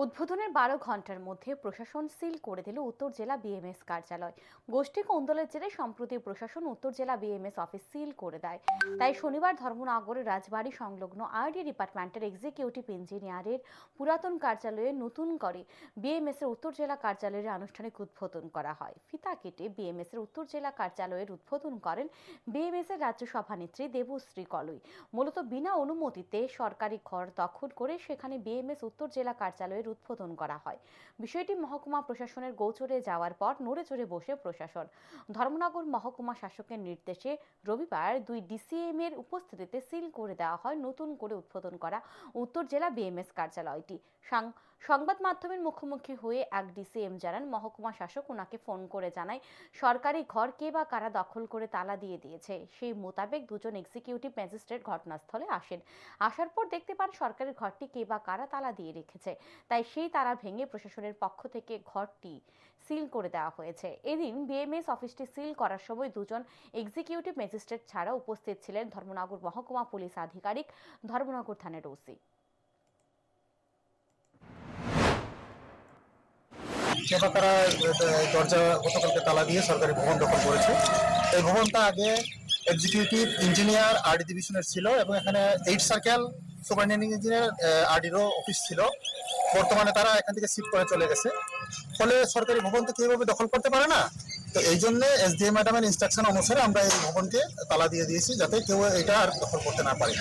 উদ্বোধনের ১২ ঘন্টার মধ্যে প্রশাসন সিল করে দিল উত্তর জেলা বিএমএস কার্যালয়। গোষ্ঠী কোন্দলের জেরে সম্প্রতি প্রশাসন উত্তর জেলা বিএমএস অফিস সিল করে দেয়। তাই শনিবার ধর্মনগরের রাজবাড়ী সংলগ্ন আরডি ডিপার্টমেন্টের এক্সিকিউটিভ ইঞ্জিনিয়ারের পুরাতন কার্যালয়ে নতুন করে বিএমএস এর উত্তর জেলা কার্যালয়ের আনুষ্ঠানিক উদ্বোধন করা হয়। ফিতা কেটে বিএমএস এর উত্তর জেলা কার্যালয়ের উদ্বোধন করেন বিএমএস এর রাজ্য সভানেত্রী দেবশ্রী কলই। মূলত বিনা অনুমতিতে সরকারি ঘর দখল করে সেখানে বিএমএস উত্তর জেলা কার্যালয়ের উদ্বোধন করা হয়। বিষয়টি মহকুমা প্রশাসনের গোচরে যাওয়ার পর নড়েচড়ে বসে প্রশাসন। ধর্মনগর মহকুমা শাসকের নির্দেশে রবিবার 2 ডিসিএম এর উপস্থিতিতে সিল করে দেওয়া হয় নতুন করে উদ্বোধন করা উত্তর জেলা বিএমএস কার্যালয়টি। সংবাদ মাধ্যমের মুখোমুখি হয়ে এক ডিসিএম জানান, মহকুমা শাসক ওনাকে ফোন করে জানায় সরকারি ঘর কে বা কারা দখল করে তালা দিয়ে দিয়েছে। সেই মোতাবেক দুজন এক্সিকিউটিভ ম্যাজিস্ট্রেট ঘটনাস্থলে আসেন। আসার পর দেখতে পান সরকারি ঘরটি কে বা কারা তালা দিয়ে রেখেছে। তাই সেই তালা ভেঙে প্রশাসনের পক্ষ থেকে ঘরটি সিল করে দেওয়া হয়েছে। এদিন বিএমএস অফিসটি সিল করার সময় দুজন এক্সিকিউটিভ ম্যাজিস্ট্রেট ছাড়া উপস্থিত ছিলেন ধর্মনগর মহকুমা পুলিশ আধিকারিক, ধর্মনগর থানার ওসি। তারা দরজা গতকালকে তালা দিয়ে সরকারি ভবন দখল করেছে। এই ভবনটা আগে এক্সিকিউটিভ ইঞ্জিনিয়ার আরডি ডিভিশনের ছিল এবং এখানে 8 সার্কেল সুপারিনটেন্ডিং ইঞ্জিনিয়ার আরডিরও অফিস ছিল। বর্তমানে তারা এখান থেকে শিফট করে চলে গেছে। ফলে সরকারি ভবন তো কিভাবে দখল করতে পারে না। তো এই জন্য এসডিএম ম্যাডামের ইনস্ট্রাকশন অনুসারে আমরা এই ভবনকে তালা দিয়ে দিয়েছি যাতে কেউ এটা আর দখল করতে না পারে।